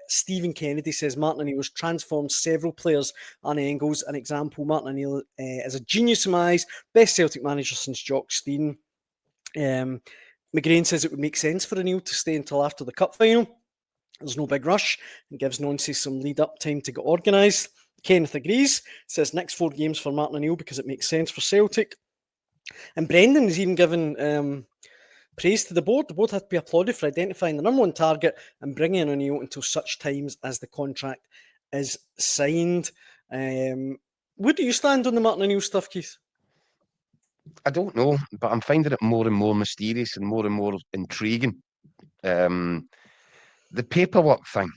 Stephen Kennedy says Martin O'Neill has transformed several players and angles. An example, Martin O'Neill is a genius in my eyes, best Celtic manager since Jock Stein. McGrain says it would make sense for O'Neill to stay until after the cup final. There's no big rush and gives Nancy some lead-up time to get organised. Kenneth agrees, says next 4 games for Martin O'Neill because it makes sense for Celtic. And Brendan has even given praise to the board. The board had to be applauded for identifying the number 1 target and bringing in O'Neill until such times as the contract is signed. Where do you stand on the Martin O'Neill stuff, Keith? I don't know, but I'm finding it more and more mysterious and more intriguing. The paperwork thing.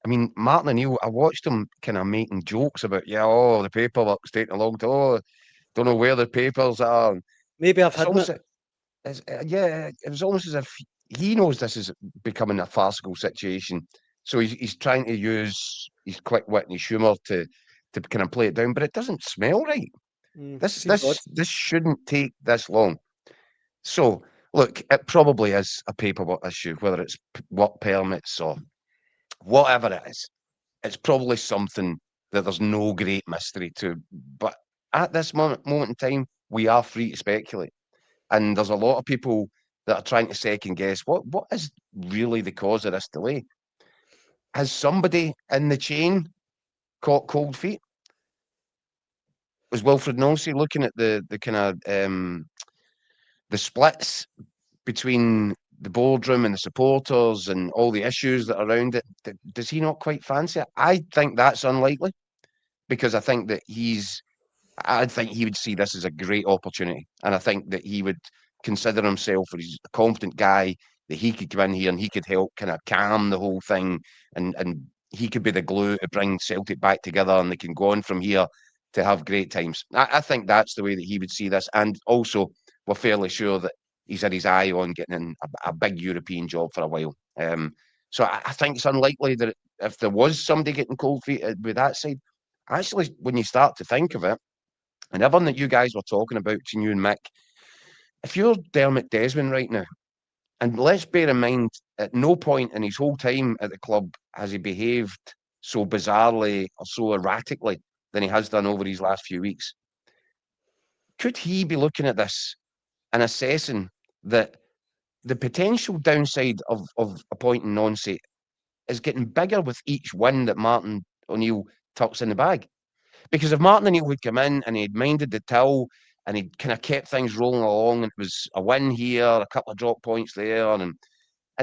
I mean, Martin O'Neill, I watched him kind of making jokes about, the paperwork's taking a long time. Don't know where the papers are. Maybe I've hidden it. It was almost as if he knows this is becoming a farcical situation. So he's trying to use his quick wit and his humour to kind of play it down, but it doesn't smell right. This shouldn't take this long. So, look, it probably is a paperwork issue, whether it's work permits or whatever it is. It's probably something that there's no great mystery to. But at this moment in time, we are free to speculate. And there's a lot of people that are trying to second guess what is really the cause of this delay. Has somebody in the chain caught cold feet? Was Wilfried Nancy looking at the kind of the splits between the boardroom and the supporters and all the issues that are around it? Does he not quite fancy it? I think that's unlikely, because I think that I think he would see this as a great opportunity, and I think that he would consider himself as a competent guy, that he could come in here and he could help kind of calm the whole thing, and he could be the glue to bring Celtic back together, and they can go on from here to have great times. I think that's the way that he would see this, and also we're fairly sure that he's had his eye on getting a big European job for a while. So I think it's unlikely that if there was somebody getting cold feet with that side, actually, when you start to think of it, and everything that you guys were talking about, between you and Mick, if you're Dermot Desmond right now, and let's bear in mind, at no point in his whole time at the club has he behaved so bizarrely or so erratically than he has done over these last few weeks. Could he be looking at this and assessing that the potential downside of appointing Nancy is getting bigger with each win that Martin O'Neill tucks in the bag? Because if Martin O'Neill had come in and he'd minded the till and he'd kind of kept things rolling along, and it was a win here, a couple of drop points there, and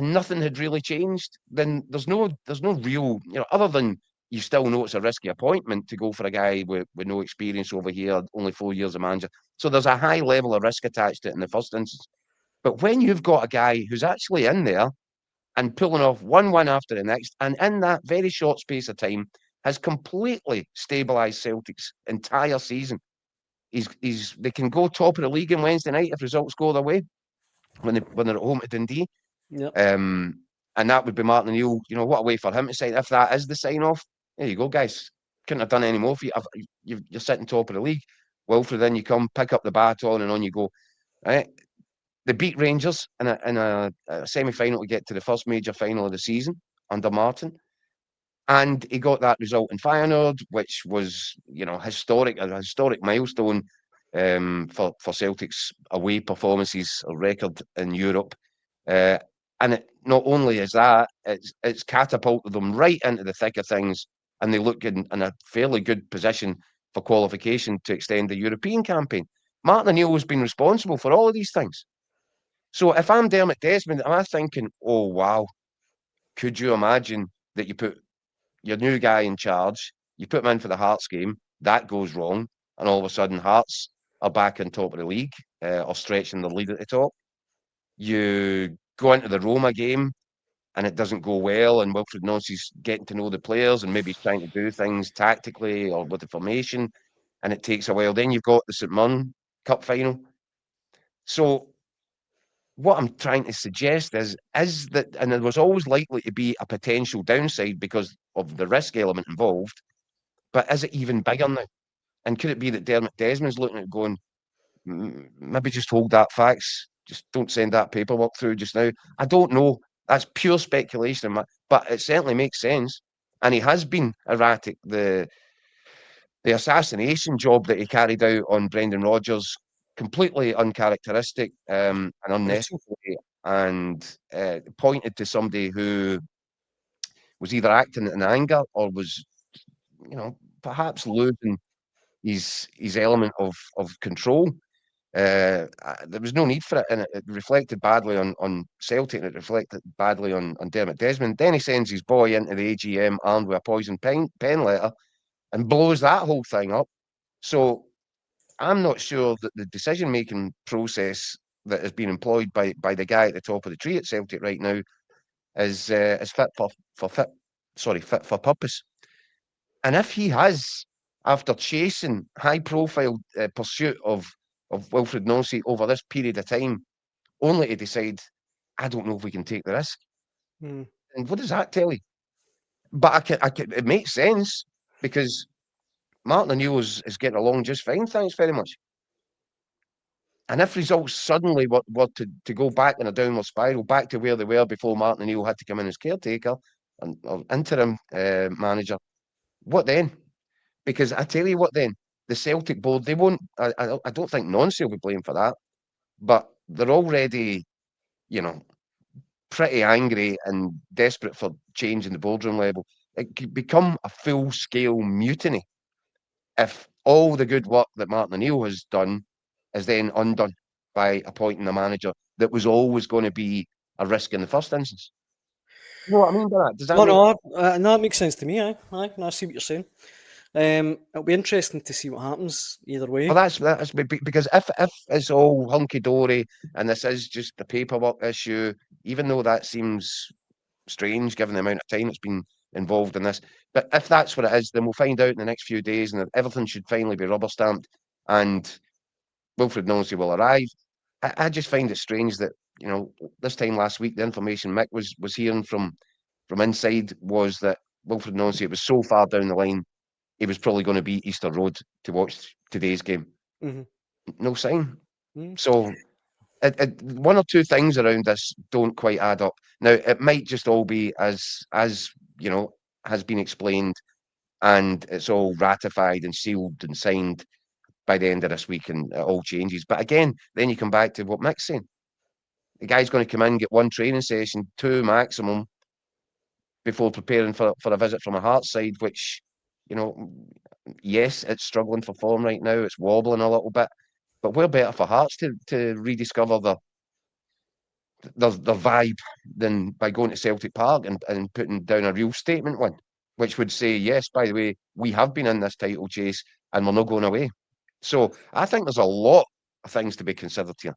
nothing had really changed, then there's no real, other than you still know it's a risky appointment to go for a guy with no experience over here, only 4 years of manager. So there's a high level of risk attached to it in the first instance. But when you've got a guy who's actually in there and pulling off one win after the next, and in that very short space of time has completely stabilised Celtic's entire season. They can go top of the league on Wednesday night if results go their way when they're at home to Dundee. Yep. And that would be Martin O'Neill. What a way for him to sign. If that is the sign off, there you go, guys. Couldn't have done any more for you. You're sitting top of the league. Wilfried, then you come, pick up the baton, and on you go. Right? They beat Rangers in a semi-final to get to the first major final of the season under Martin. And he got that result in Feyenoord, which was, a historic milestone for Celtic's away performances, a record in Europe. And it not only is that, it's catapulted them right into the thick of things, and they look in a fairly good position for qualification to extend the European campaign. Martin O'Neill has been responsible for all of these things. So if I'm Dermot Desmond, am I thinking, oh, wow, could you imagine that you put your new guy in charge, you put him in for the Hearts game, that goes wrong, and all of a sudden Hearts are back on top of the league, or stretching the lead at the top. You go into the Roma game and it doesn't go well, and Wilfried Nancy's getting to know the players and maybe he's trying to do things tactically or with the formation, and it takes a while. Then you've got the St Mirren Cup final. So what I'm trying to suggest is that, and there was always likely to be a potential downside because of the risk element involved, but is it even bigger now? And could it be that Dermot Desmond's looking at it going, maybe just hold that fax, just don't send that paperwork through just now? I don't know. That's pure speculation, but it certainly makes sense. And he has been erratic. The assassination job that he carried out on Brendan Rodgers, completely uncharacteristic and Brutal. unnecessary, and pointed to somebody who was either acting in anger or was, perhaps losing his element of control. There was no need for it, and it reflected badly on Celtic, and it reflected badly on Dermot Desmond. Then he sends his boy into the AGM armed with a poison pen letter and blows that whole thing up. So I'm not sure that the decision-making process that is being employed by the guy at the top of the tree at Celtic right now is fit for purpose. And if he has, after chasing high-profile pursuit of Wilfried Nancy over this period of time, only to decide, I don't know if we can take the risk. Mm. And what does that tell you? But it makes sense because Martin O'Neill is getting along just fine, thanks very much. And if results suddenly were to go back in a downward spiral, back to where they were before Martin O'Neill had to come in as caretaker and or interim manager, what then? Because I tell you what, then the Celtic board, they won't. I don't think Nancy will be blamed for that, but they're already, you know, pretty angry and desperate for change in the boardroom level. It could become a full-scale mutiny if all the good work that Martin O'Neill has done is then undone by appointing a manager that was always going to be a risk in the first instance. You know what I mean by that? Does that No, make no, no, it makes sense to me. Aye, no, I see what you're saying. It'll be interesting to see what happens either Well, way. that's because if it's all hunky dory and this is just a paperwork issue, even though that seems strange given the amount of time that's been involved in this, but if that's what it is, then we'll find out in the next few days, and everything should finally be rubber stamped, and Wilfried Nancy will arrive. I just find it strange that this time last week the information Mick was hearing from inside was that Wilfried Nancy, it was so far down the line he was probably going to be Easter Road to watch today's game. Mm-hmm. No sign. Mm. So one or two things around this don't quite add up. Now it might just all be as has been explained, and it's all ratified and sealed and signed by the end of this week, and it all changes. But again, then you come back to what Mick's saying. The guy's going to come in, get one training session, two maximum, before preparing for a visit from a Hearts side, which, yes, it's struggling for form right now. It's wobbling a little bit, but we're better for Hearts to rediscover their vibe than by going to Celtic Park and putting down a real statement one, which would say, yes, by the way, we have been in this title chase and we're not going away. So I think there's a lot of things to be considered here.